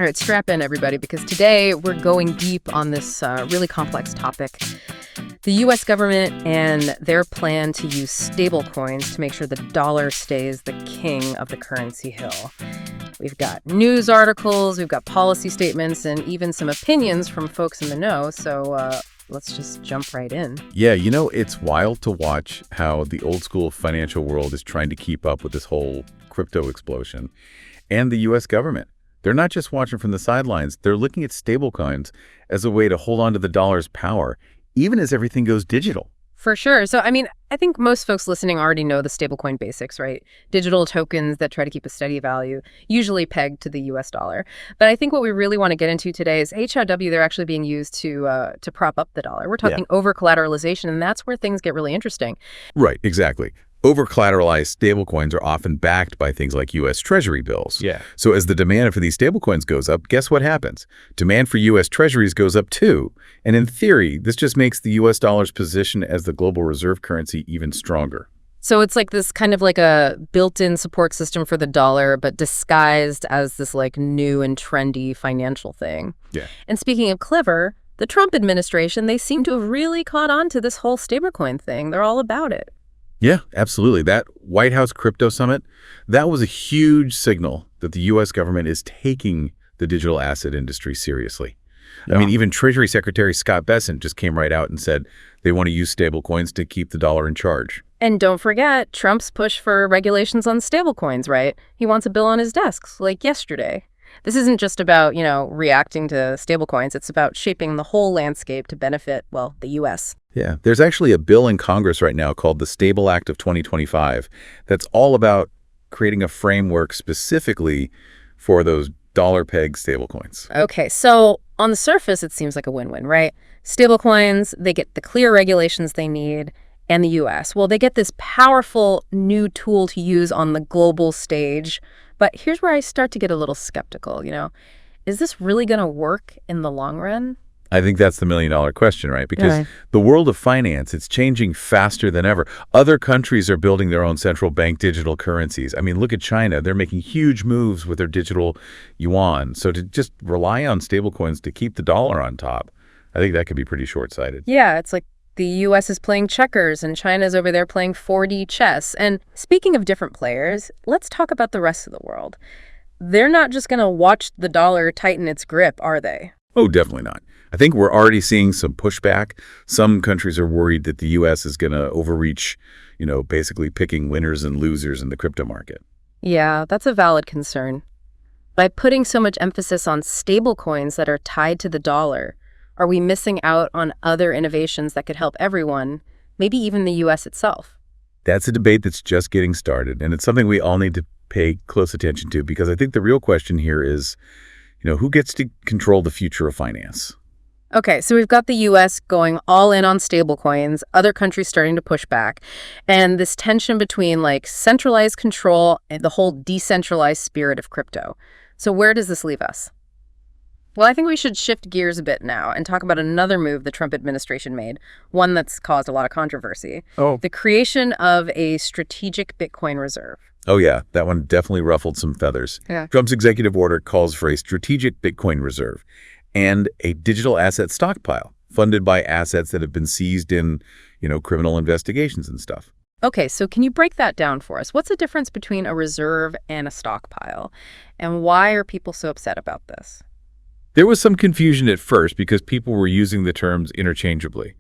All right, strap in, everybody, because today we're going deep on this really complex topic. The U.S. government and their plan to use stablecoins to make sure the dollar stays the king of the currency hill. We've got news articles, we've got policy statements, and even some opinions from folks in the know. So let's just jump right in. Yeah, you know, it's wild to watch how the old school financial world is trying to keep up with this whole crypto explosion. And the U.S. government. They're not just watching from the sidelines. They're looking at stablecoins as a way to hold on to the dollar's power, even as everything goes digital. For sure. So, I mean, I think most folks listening already know the stablecoin basics, right? Digital tokens that try to keep a steady value, usually pegged to the U.S. dollar. But I think what we really want to get into today is how they're actually being used to prop up the dollar. We're talking over-collateralization, and that's where things get really interesting. Right, exactly. Over-collateralized stablecoins are often backed by things like U.S. Treasury bills. Yeah. So as the demand for these stablecoins goes up, guess what happens? Demand for U.S. Treasuries goes up too. And in theory, this just makes the U.S. dollar's position as the global reserve currency even stronger. So it's like this kind of like a built-in support system for the dollar, but disguised as this like new and trendy financial thing. Yeah. And speaking of clever, the Trump administration, they seem to have really caught on to this whole stablecoin thing. They're all about it. Yeah, absolutely. That White House crypto summit, that was a huge signal that the U.S. government is taking the digital asset industry seriously. Yeah. I mean, even Treasury Secretary Scott Bessent just came right out and said they want to use stablecoins to keep the dollar in charge. And don't forget Trump's push for regulations on stablecoins, right? He wants a bill on his desk, like yesterday. This isn't just about, reacting to stablecoins. It's about shaping the whole landscape to benefit, well, the U.S. Yeah, there's actually a bill in Congress right now called the Stable Act of 2025 that's all about creating a framework specifically for those dollar-pegged stablecoins. Okay, so on the surface, it seems like a win-win, right? Stablecoins, they get the clear regulations they need, and the U.S., well, they get this powerful new tool to use on the global stage. But here's where I start to get a little skeptical, Is this really going to work in the long run? I think that's the million-dollar question, right? Because the world of finance, it's changing faster than ever. Other countries are building their own central bank digital currencies. I mean, look at China. They're making huge moves with their digital yuan. So to just rely on stablecoins to keep the dollar on top, I think that could be pretty short-sighted. Yeah, it's like the U.S. is playing checkers and China's over there playing 4D chess. And speaking of different players, let's talk about the rest of the world. They're not just going to watch the dollar tighten its grip, are they? Oh, definitely not. I think we're already seeing some pushback. Some countries are worried that the U.S. is going to overreach, basically picking winners and losers in the crypto market. Yeah, that's a valid concern. By putting so much emphasis on stablecoins that are tied to the dollar, are we missing out on other innovations that could help everyone, maybe even the U.S. itself? That's a debate that's just getting started, and it's something we all need to pay close attention to, because I think the real question here is, who gets to control the future of finance? Okay, so we've got the U.S. going all in on stablecoins, other countries starting to push back, and this tension between centralized control and the whole decentralized spirit of crypto. So where does this leave us? Well, I think we should shift gears a bit now and talk about another move the Trump administration made, one that's caused a lot of controversy. Oh. The creation of a strategic Bitcoin reserve. Oh, yeah, that one definitely ruffled some feathers. Yeah. Trump's executive order calls for a strategic Bitcoin reserve and a digital asset stockpile funded by assets that have been seized in, criminal investigations and stuff. Okay, so can you break that down for us? What's the difference between a reserve and a stockpile? And why are people so upset about this? There was some confusion at first because people were using the terms interchangeably.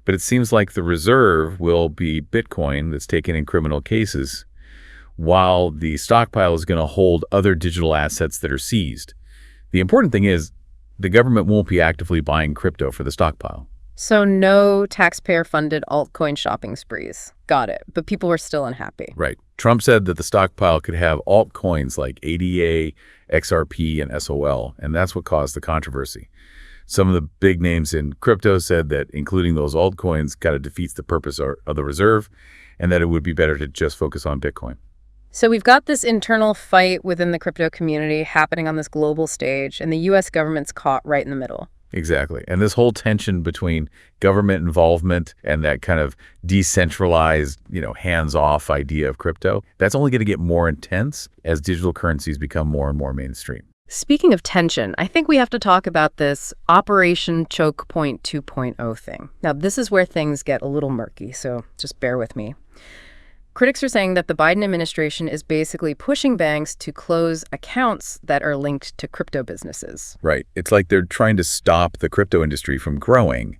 But it seems like the reserve will be Bitcoin that's taken in criminal cases, while the stockpile is going to hold other digital assets that are seized. The important thing is the government won't be actively buying crypto for the stockpile. So no taxpayer-funded altcoin shopping sprees. Got it. But people were still unhappy. Right. Trump said that the stockpile could have altcoins like ADA, XRP, and SOL, and that's what caused the controversy. Some of the big names in crypto said that including those altcoins kind of defeats the purpose of the reserve, and that it would be better to just focus on Bitcoin. So we've got this internal fight within the crypto community happening on this global stage, and the U.S. government's caught right in the middle. Exactly. And this whole tension between government involvement and that kind of decentralized, hands-off idea of crypto, that's only going to get more intense as digital currencies become more and more mainstream. Speaking of tension, I think we have to talk about this Operation Choke Point 2.0 thing. Now, this is where things get a little murky, so just bear with me. Critics are saying that the Biden administration is basically pushing banks to close accounts that are linked to crypto businesses. Right. It's like they're trying to stop the crypto industry from growing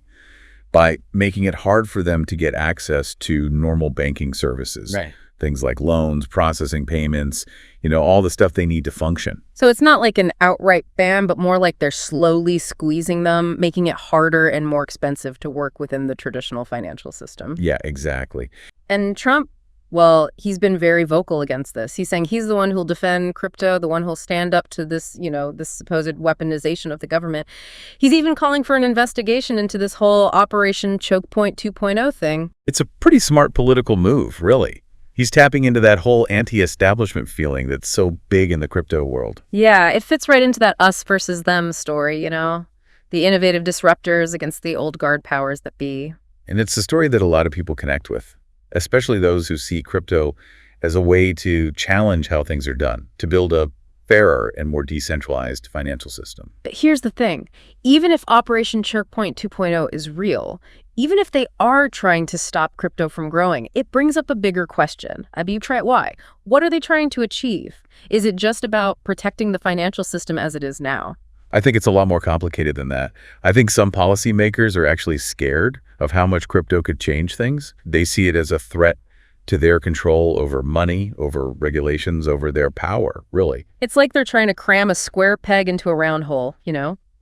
by making it hard for them to get access to normal banking services. Right. Things like loans, processing payments, all the stuff they need to function. So it's not like an outright ban, but more like they're slowly squeezing them, making it harder and more expensive to work within the traditional financial system. Yeah, exactly. And Trump, well, he's been very vocal against this. He's saying he's the one who'll defend crypto, the one who'll stand up to this, this supposed weaponization of the government. He's even calling for an investigation into this whole Operation Choke Point 2.0 thing. It's a pretty smart political move, really. He's tapping into that whole anti-establishment feeling that's so big in the crypto world. Yeah, it fits right into that us versus them story, the innovative disruptors against the old guard powers that be. And it's a story that a lot of people connect with, especially those who see crypto as a way to challenge how things are done, to build a fairer and more decentralized financial system. But here's the thing. Even if Operation Choke Point 2.0 is real, even if they are trying to stop crypto from growing, it brings up a bigger question. You try it. Why? What are they trying to achieve? Is it just about protecting the financial system as it is now? I think it's a lot more complicated than that. I think some policymakers are actually scared of how much crypto could change things. They see it as a threat to their control over money, over regulations, over their power, really. It's like they're trying to cram a square peg into a round hole,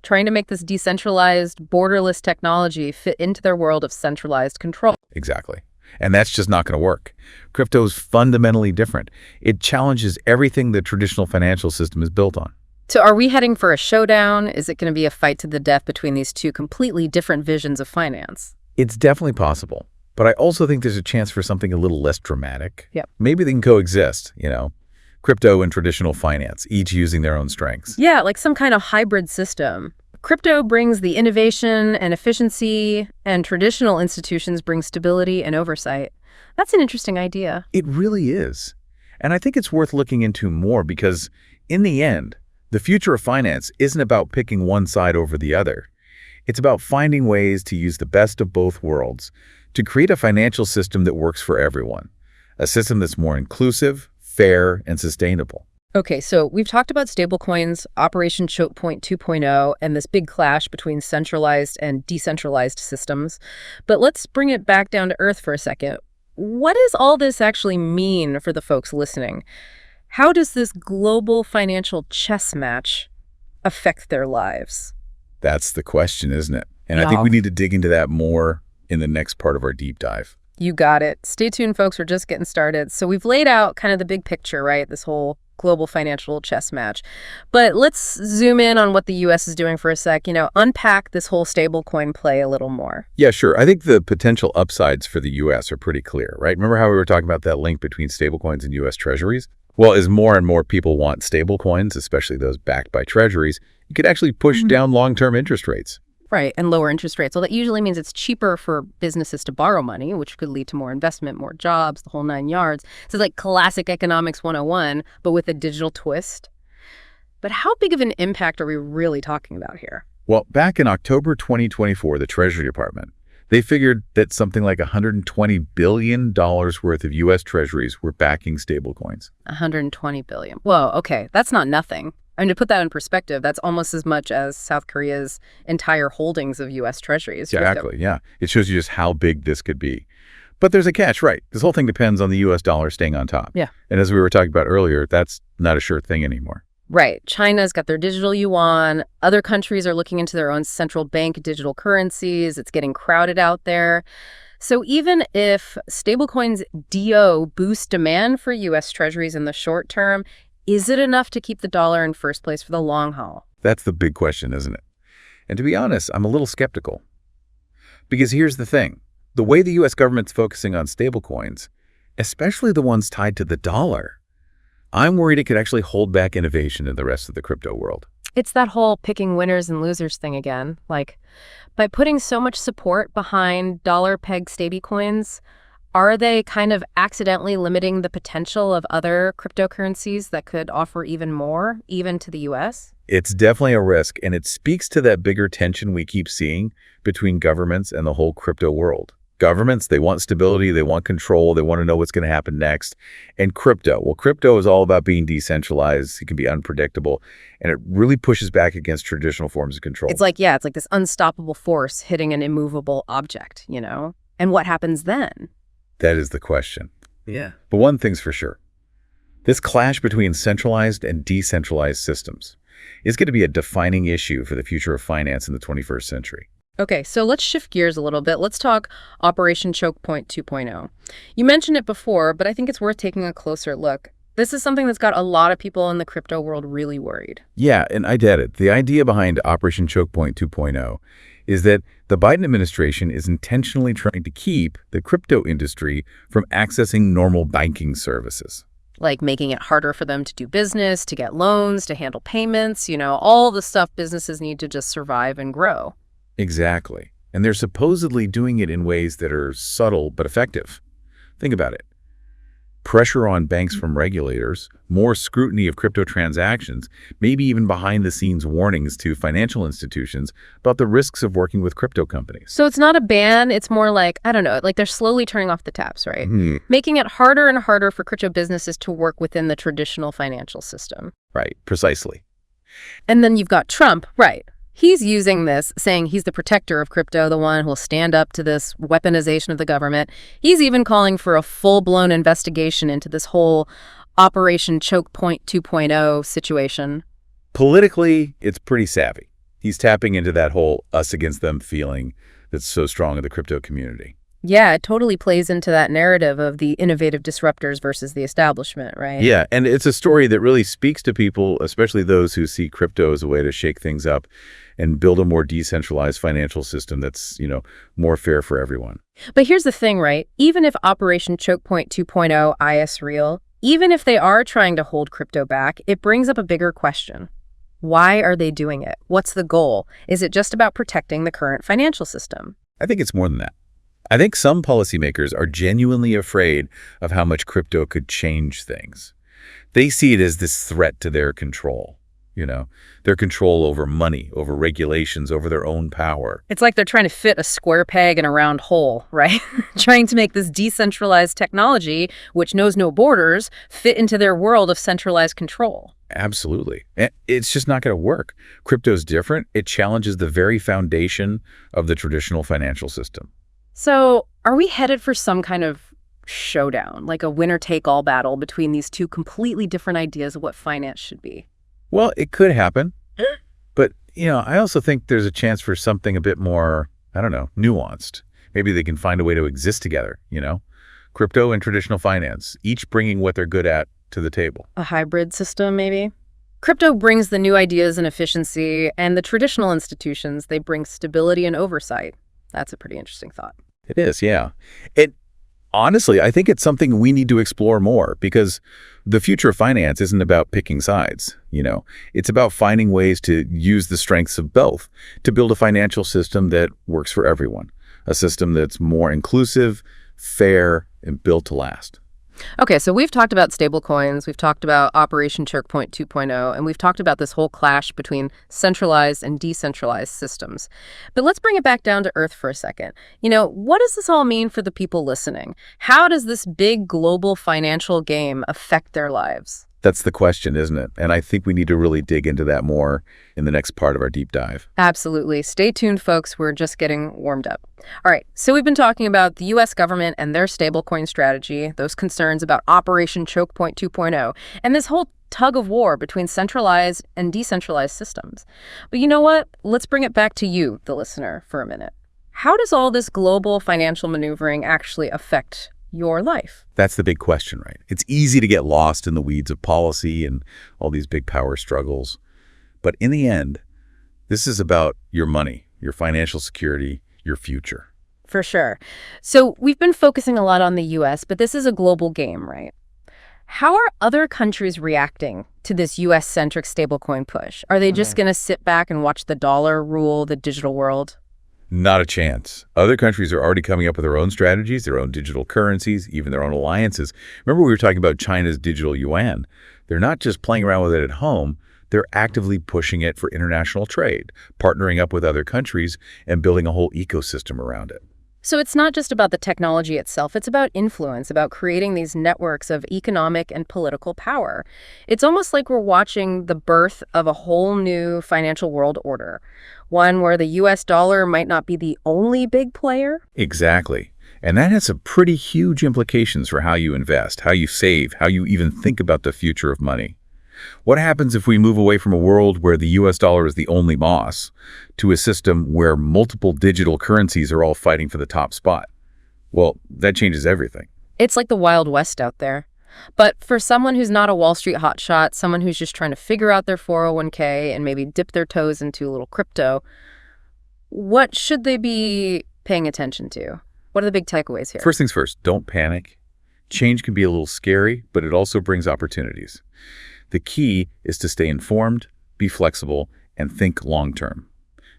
trying to make this decentralized, borderless technology fit into their world of centralized control. Exactly. And that's just not going to work. Crypto's fundamentally different. It challenges everything the traditional financial system is built on. So are we heading for a showdown? Is it going to be a fight to the death between these two completely different visions of finance? It's definitely possible. But I also think there's a chance for something a little less dramatic. Yep. Maybe they can coexist, crypto and traditional finance, each using their own strengths. Yeah, like some kind of hybrid system. Crypto brings the innovation and efficiency, and traditional institutions bring stability and oversight. That's an interesting idea. It really is. And I think it's worth looking into more because, in the end, the future of finance isn't about picking one side over the other. It's about finding ways to use the best of both worlds to create a financial system that works for everyone, a system that's more inclusive, fair, and sustainable. Okay, so we've talked about stablecoins, Operation Choke Point 2.0, and this big clash between centralized and decentralized systems. But let's bring it back down to earth for a second. What does all this actually mean for the folks listening? How does this global financial chess match affect their lives? That's the question, isn't it? And I think we need to dig into that more in the next part of our deep dive. You got it. Stay tuned, folks. We're just getting started. So we've laid out kind of the big picture, right? This whole global financial chess match. But let's zoom in on what the U.S. is doing for a sec. Unpack this whole stablecoin play a little more. Yeah, sure. I think the potential upsides for the U.S. are pretty clear, right? Remember how we were talking about that link between stablecoins and U.S. treasuries? Well, as more and more people want stablecoins, especially those backed by treasuries, you could actually push down long-term interest rates. Right, and lower interest rates. Well, that usually means it's cheaper for businesses to borrow money, which could lead to more investment, more jobs, the whole 9 yards. So it's like classic economics 101, but with a digital twist. But how big of an impact are we really talking about here? Well, back in October 2024, the Treasury Department, they figured that something like $120 billion worth of U.S. treasuries were backing stablecoins. $120 billion. Whoa, okay, that's not nothing. To put that in perspective, that's almost as much as South Korea's entire holdings of U.S. treasuries. Exactly, yeah. It shows you just how big this could be. But there's a catch, right? This whole thing depends on the U.S. dollar staying on top. Yeah. And as we were talking about earlier, that's not a sure thing anymore. Right. China's got their digital yuan. Other countries are looking into their own central bank digital currencies. It's getting crowded out there. So even if stablecoins DO boost demand for U.S. treasuries in the short term, is it enough to keep the dollar in first place for the long haul? That's the big question, isn't it? And to be honest, I'm a little skeptical. Because here's the thing. The way the U.S. government's focusing on stablecoins, especially the ones tied to the dollar, I'm worried it could actually hold back innovation in the rest of the crypto world. It's that whole picking winners and losers thing again. Like, by putting so much support behind dollar-pegged stablecoins, are they kind of accidentally limiting the potential of other cryptocurrencies that could offer even more, even to the U.S.? It's definitely a risk, and it speaks to that bigger tension we keep seeing between governments and the whole crypto world. Governments, they want stability, they want control, they want to know what's going to happen next. And crypto, well, crypto is all about being decentralized. It can be unpredictable, and it really pushes back against traditional forms of control. It's like this unstoppable force hitting an immovable object, And what happens then? That is the question. Yeah. But one thing's for sure. This clash between centralized and decentralized systems is going to be a defining issue for the future of finance in the 21st century. Okay, so let's shift gears a little bit. Let's talk Operation Choke Point 2.0. You mentioned it before, but I think it's worth taking a closer look. This is something that's got a lot of people in the crypto world really worried. Yeah, and I get it. The idea behind Operation Choke Point 2.0 is that the Biden administration is intentionally trying to keep the crypto industry from accessing normal banking services. Like making it harder for them to do business, to get loans, to handle payments, all the stuff businesses need to just survive and grow. Exactly. And they're supposedly doing it in ways that are subtle but effective. Think about it. Pressure on banks from regulators, more scrutiny of crypto transactions, maybe even behind-the-scenes warnings to financial institutions about the risks of working with crypto companies. So it's not a ban, it's more like, I don't know, like they're slowly turning off the taps, right? Making it harder and harder for crypto businesses to work within the traditional financial system. Right, precisely. And then you've got Trump, right? He's using this, saying he's the protector of crypto, the one who'll stand up to this weaponization of the government. He's even calling for a full-blown investigation into this whole Operation Choke Point 2.0 situation. Politically, it's pretty savvy. He's tapping into that whole us against them feeling that's so strong in the crypto community. Yeah, it totally plays into that narrative of the innovative disruptors versus the establishment, right? Yeah, and it's a story that really speaks to people, especially those who see crypto as a way to shake things up and build a more decentralized financial system that's, more fair for everyone. But here's the thing, right? Even if Operation Choke Point 2.0 is real, even if they are trying to hold crypto back, it brings up a bigger question. Why are they doing it? What's the goal? Is it just about protecting the current financial system? I think it's more than that. I think some policymakers are genuinely afraid of how much crypto could change things. They see it as this threat to their control, their control over money, over regulations, over their own power. It's like they're trying to fit a square peg in a round hole, right? Trying to make this decentralized technology, which knows no borders, fit into their world of centralized control. Absolutely. It's just not going to work. Crypto's different. It challenges the very foundation of the traditional financial system. So are we headed for some kind of showdown, like a winner-take-all battle between these two completely different ideas of what finance should be? Well, it could happen. But, I also think there's a chance for something a bit more, nuanced. Maybe they can find a way to exist together, Crypto and traditional finance, each bringing what they're good at to the table. A hybrid system, maybe? Crypto brings the new ideas and efficiency, and the traditional institutions, they bring stability and oversight. That's a pretty interesting thought. It is, yeah. Honestly, I think it's something we need to explore more because the future of finance isn't about picking sides, It's about finding ways to use the strengths of both to build a financial system that works for everyone, a system that's more inclusive, fair, and built to last. Okay, so we've talked about stablecoins, we've talked about Operation Choke Point 2.0, and we've talked about this whole clash between centralized and decentralized systems. But let's bring it back down to earth for a second. What does this all mean for the people listening? How does this big global financial game affect their lives? That's the question, isn't it? And I think we need to really dig into that more in the next part of our deep dive. Absolutely. Stay tuned, folks. We're just getting warmed up. All right. So we've been talking about the U.S. government and their stablecoin strategy, those concerns about Operation Choke Point 2.0, and this whole tug of war between centralized and decentralized systems. But you know what? Let's bring it back to you, the listener, for a minute. How does all this global financial maneuvering actually affect your life? That's the big question, right? It's easy to get lost in the weeds of policy and all these big power struggles. But in the end, this is about your money, your financial security, your future. For sure. So we've been focusing a lot on the U.S., but this is a global game, right? How are other countries reacting to this U.S.-centric stablecoin push? Are they just going to sit back and watch the dollar rule the digital world? Not a chance. Other countries are already coming up with their own strategies, their own digital currencies, even their own alliances. Remember we were talking about China's digital yuan. They're not just playing around with it at home. they're actively pushing it for international trade, partnering up with other countries and building a whole ecosystem around it. So it's not just about the technology itself, it's about influence, about creating these networks of economic and political power. It's almost like we're watching the birth of a whole new financial world order, one where the US dollar might not be the only big player. Exactly. And that has some pretty huge implications for how you invest, how you save, how you even think about the future of money. What happens if we move away from a world where the US dollar is the only boss to a system where multiple digital currencies are all fighting for the top spot? Well, that changes everything. It's like the Wild West out there. But for someone who's not a Wall Street hotshot, someone who's just trying to figure out their 401k and maybe dip their toes into a little crypto, what should they be paying attention to? What are the big takeaways here? First things first, don't panic. Change can be a little scary, but it also brings opportunities. The key is to stay informed, be flexible, and think long-term.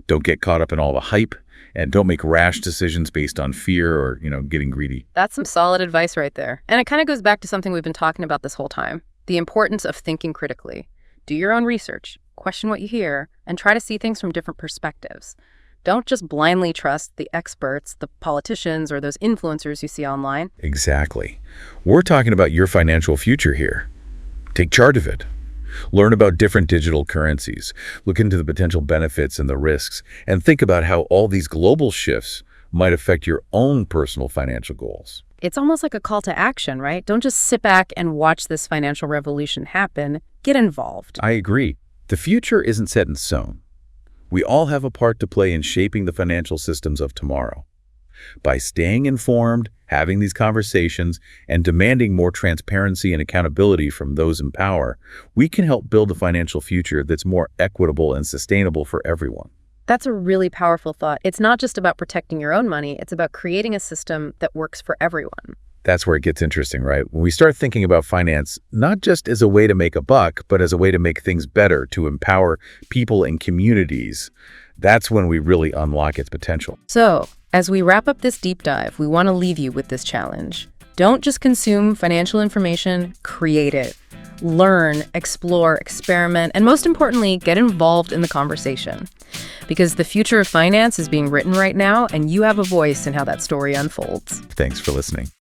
Don't get caught up in all the hype, and don't make rash decisions based on fear or, getting greedy. That's some solid advice right there. And it kind of goes back to something we've been talking about this whole time, the importance of thinking critically. Do your own research, question what you hear, and try to see things from different perspectives. Don't just blindly trust the experts, the politicians, or those influencers you see online. Exactly. We're talking about your financial future here. Take charge of it. Learn about different digital currencies. Look into the potential benefits and the risks, and think about how all these global shifts might affect your own personal financial goals. It's almost like a call to action, right? Don't just sit back and watch this financial revolution happen. Get involved. I agree. The future isn't set in stone. We all have a part to play in shaping the financial systems of tomorrow. By staying informed, having these conversations, and demanding more transparency and accountability from those in power, we can help build a financial future that's more equitable and sustainable for everyone. That's a really powerful thought. It's not just about protecting your own money, it's about creating a system that works for everyone. That's where it gets interesting, right? When we start thinking about finance, not just as a way to make a buck, but as a way to make things better, to empower people and communities, that's when we really unlock its potential. So, as we wrap up this deep dive, we want to leave you with this challenge. Don't just consume financial information, create it. Learn, explore, experiment, and most importantly, get involved in the conversation. Because the future of finance is being written right now, and you have a voice in how that story unfolds. Thanks for listening.